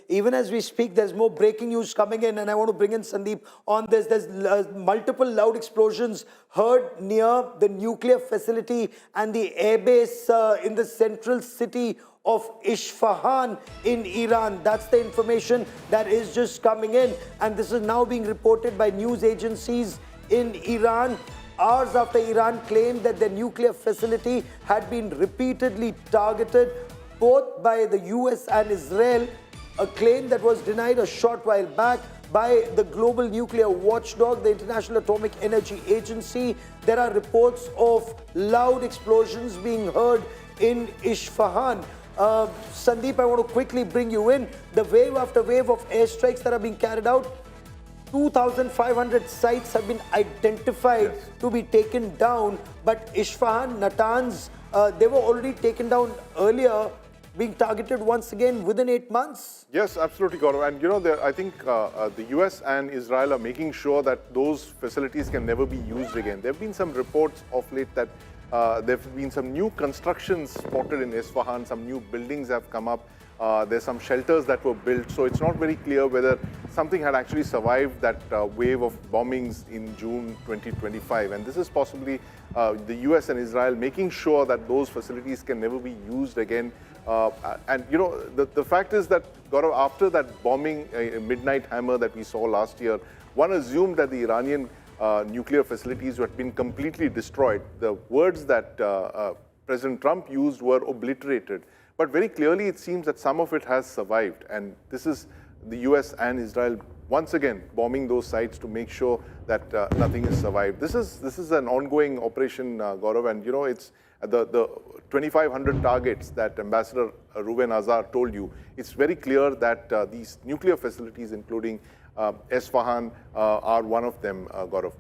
even as we speak, there's more breaking news coming in, and I want to bring in Sandeep on this. There's multiple loud explosions heard near the nuclear facility and the airbase in the central city of Isfahan in Iran. That's the information that is just coming in, and this is now being reported by news agencies in Iran, hours after Iran claimed that their nuclear facility had been repeatedly targeted both by the US and Israel, a claim that was denied a short while back by the global nuclear watchdog, the International Atomic Energy Agency. There are reports of loud explosions being heard in Isfahan. Sandeep, I want to quickly bring you in. The wave after wave of airstrikes that are being carried out, 2,500 sites have been identified to be taken down, but Isfahan, Natanz, they were already taken down earlier, being targeted once again within 8 months? Yes, absolutely, Gaurav. And you know, I think the US and Israel are making sure that those facilities can never be used again. There have been some reports of late that there have been some new constructions spotted in Isfahan, some new buildings have come up. There's some shelters that were built, so it's not very clear whether something had actually survived that wave of bombings in June 2025. And this is possibly the US and Israel making sure that those facilities can never be used again. And you know, the fact is that, Gaurav, after that bombing, midnight hammer that we saw last year, one assumed that the Iranian nuclear facilities had been completely destroyed. The words that President Trump used were obliterated. But very clearly, it seems that some of it has survived. And this is the US and Israel once again bombing those sites to make sure that nothing has survived. This is an ongoing operation, Gaurav, and you know, it's the 2,500 targets that Ambassador Ruben Azar told you. It's very clear that these nuclear facilities, including Isfahan, are one of them, Gaurav.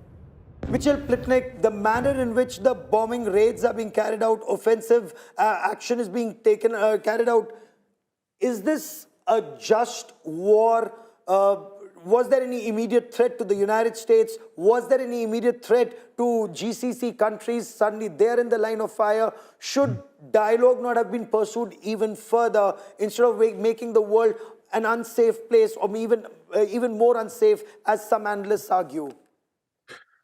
Mitchell Plitnick, the manner in which the bombing raids are being carried out, offensive action is being taken, carried out, is this a just war? Was there any immediate threat to the United States? Was there any immediate threat to GCC countries? Suddenly they're in the line of fire. Should dialogue not have been pursued even further instead of making the world an unsafe place, or even more unsafe, as some analysts argue?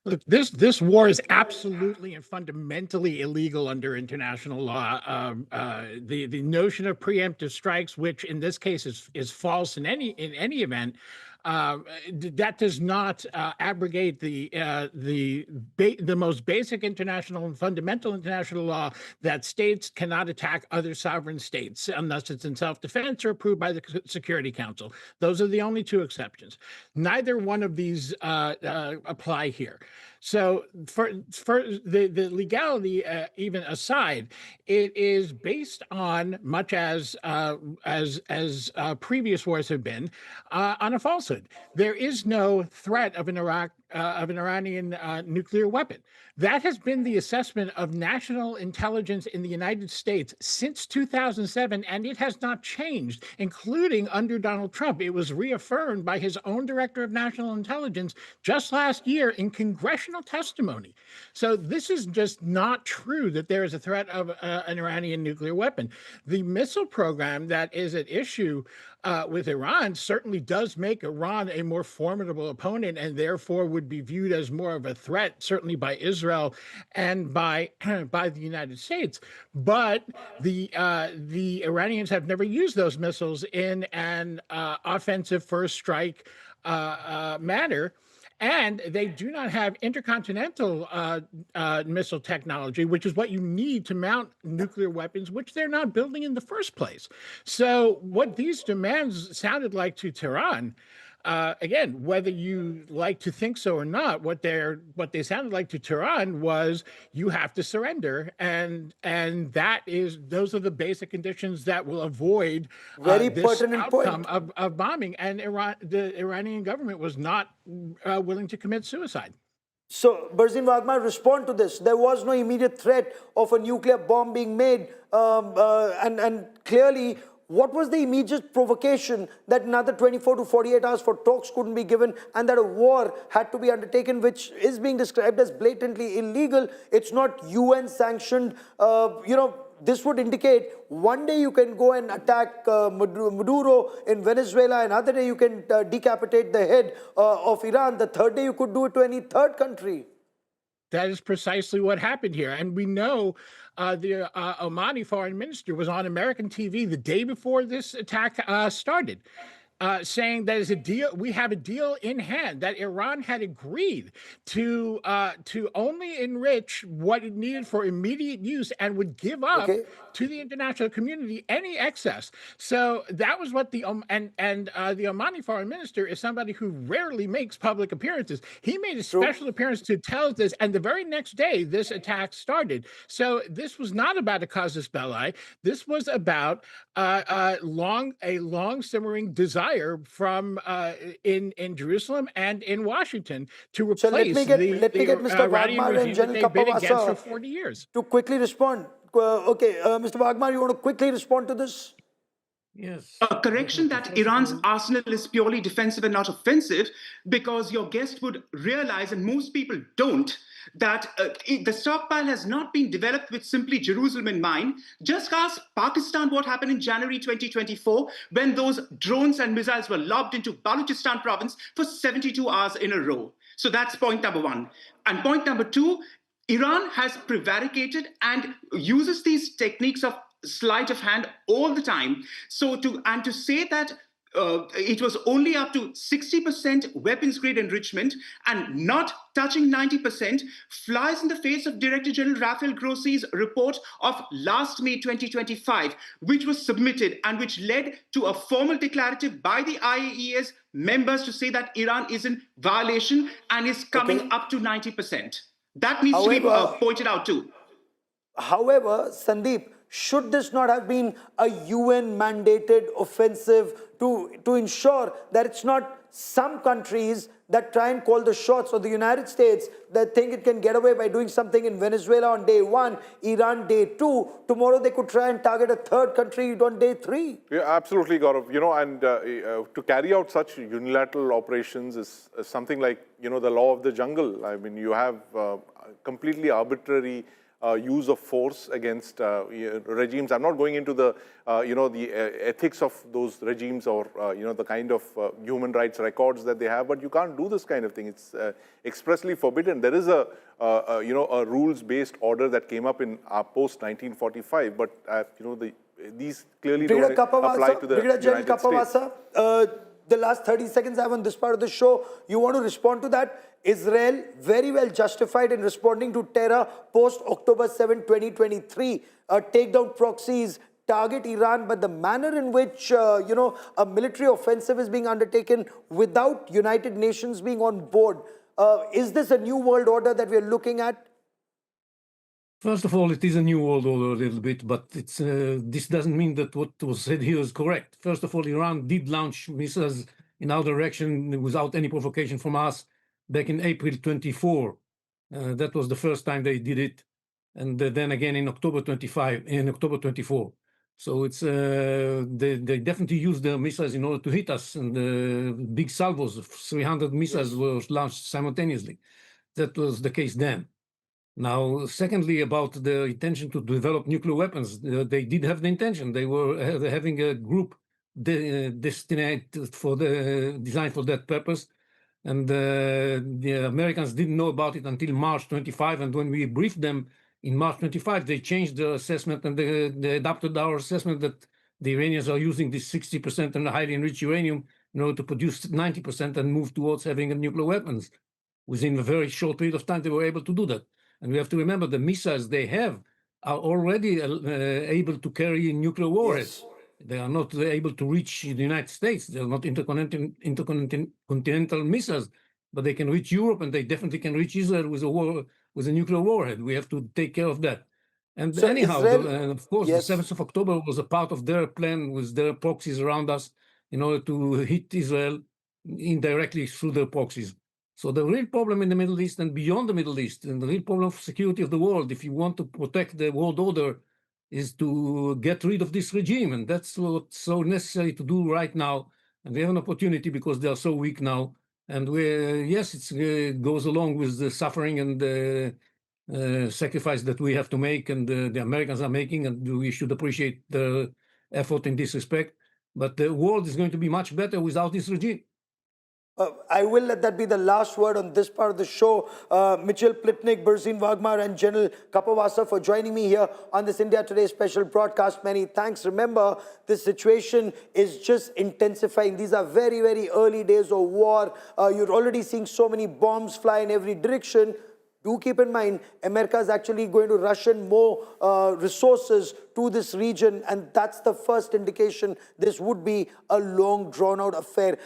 Look, this war is absolutely and fundamentally illegal under international law. The notion of preemptive strikes, which in this case is false in any event, that does not abrogate the most basic international and fundamental international law that states cannot attack other sovereign states unless it's in self-defense or approved by the Security Council. Those are the only two exceptions. Neither one of these apply here. So for the legality, even aside, it is based on, much as previous wars have been, on a falsehood. There is no threat of an Iranian nuclear weapon. That has been the assessment of national intelligence in the United States since 2007, and it has not changed, including under Donald Trump. It was reaffirmed by his own director of national intelligence just last year in congressional testimony. So this is just not true that there is a threat of an Iranian nuclear weapon. The missile program that is at issue with Iran certainly does make Iran a more formidable opponent, and therefore would be viewed as more of a threat, certainly by Israel and by the United States. But the Iranians have never used those missiles in an offensive first strike manner. And they do not have intercontinental missile technology, which is what you need to mount nuclear weapons, which they're not building in the first place. So what these demands sounded like to Tehran, again, whether you like to think so or not, what they sounded like to Tehran was, you have to surrender, and those are the basic conditions that will avoid this outcome of bombing. And the Iranian government was not willing to commit suicide. So, Berzin Wagmar, respond to this. There was no immediate threat of a nuclear bomb being made, and clearly, what was the immediate provocation that another 24 to 48 hours for talks couldn't be given, and that a war had to be undertaken, which is being described as blatantly illegal? It's not UN sanctioned. You know, this would indicate one day you can go and attack Maduro in Venezuela, another day you can decapitate the head of Iran, the third day you could do it to any third country. That is precisely what happened here. And we know the Omani foreign minister was on American TV the day before this attack started. Saying that is a deal. We have a deal in hand that Iran had agreed to only enrich what it needed for immediate use and would give up to the international community any excess. So that was what the the Omani foreign minister is somebody who rarely makes public appearances. He made a special appearance to tell us this, and the very next day this attack started. So this was not about a casus belli. This was about a long simmering desire from in Jerusalem and in Washington to replace so let me get Mr. Iranian Wagmar regime and that they've been against for Kapawasa 40 years. to quickly respond. Mr. Wagmar, you want to quickly respond to this? Yes. A correction that Iran's arsenal is purely defensive and not offensive, because your guest would realize, and most people don't, that the stockpile has not been developed with simply Jerusalem in mind. Just ask Pakistan what happened in January 2024 when those drones and missiles were lobbed into Balochistan province for 72 hours in a row. So that's point number one. And point number two, Iran has prevaricated and uses these techniques of sleight of hand all the time. So to say that it was only up to 60% weapons grade enrichment and not touching 90% flies in the face of Director General Rafael Grossi's report of last May 2025, which was submitted and which led to a formal declarative by the IAEA's members to say that Iran is in violation and is coming up to 90%. That needs to be pointed out too. However, Sandeep, should this not have been a UN mandated offensive to ensure that it's not some countries that try and call the shots, or the United States that think it can get away by doing something in Venezuela on day one, Iran day two, tomorrow they could try and target a third country on day three? Yeah, absolutely, Gaurav. You know, and to carry out such unilateral operations is something like, you know, the law of the jungle. I mean, you have completely arbitrary use of force against regimes. I'm not going into the, the ethics of those regimes or, the kind of human rights records that they have, but you can't do this kind of thing. It's expressly forbidden. There is a rules-based order that came up in post-1945, but, these clearly don't apply to the United States. The last 30 seconds I have on this part of the show. You want to respond to that? Israel very well justified in responding to terror post October 7, 2023. Take down proxies, target Iran, but the manner in which a military offensive is being undertaken without United Nations being on board. Is this a new world order that we are looking at? First of all, it is a new world order a little bit, but it's this doesn't mean that what was said here is correct. First of all, Iran did launch missiles in our direction without any provocation from us back in April 24. That was the first time they did it, and then again in October 24. So it's they definitely used their missiles in order to hit us, and big salvos of 300 missiles were launched simultaneously. That was the case then. Now, secondly, about the intention to develop nuclear weapons, they did have the intention. They were having a group designed for that purpose, and the Americans didn't know about it until March 25. And when we briefed them in March 25, they changed their assessment, and they adopted our assessment that the Iranians are using this 60% and highly enriched uranium in order to produce 90% and move towards having nuclear weapons. Within a very short period of time, they were able to do that. And we have to remember the missiles they have are already able to carry nuclear warheads. Yes. They are not able to reach the United States. They are not intercontinental missiles, but they can reach Europe, and they definitely can reach Israel with a nuclear warhead. We have to take care of that. And so anyhow, of course, the 7th of October was a part of their plan with their proxies around us in order to hit Israel indirectly through their proxies. So the real problem in the Middle East and beyond the Middle East, and the real problem of security of the world, if you want to protect the world order, is to get rid of this regime. And that's what's so necessary to do right now. And we have an opportunity because they are so weak now. And yes, it goes along with the suffering and sacrifice that we have to make and the Americans are making, and we should appreciate the effort in this respect. But the world is going to be much better without this regime. I will let that be the last word on this part of the show. Mitchell, Plitnick, Berzin Wagmar, and General Kapawasa for joining me here on this India Today special broadcast. Many thanks. Remember, this situation is just intensifying. These are very, very early days of war. You're already seeing so many bombs fly in every direction. Do keep in mind, America is actually going to ration more resources to this region, and that's the first indication this would be a long, drawn-out affair.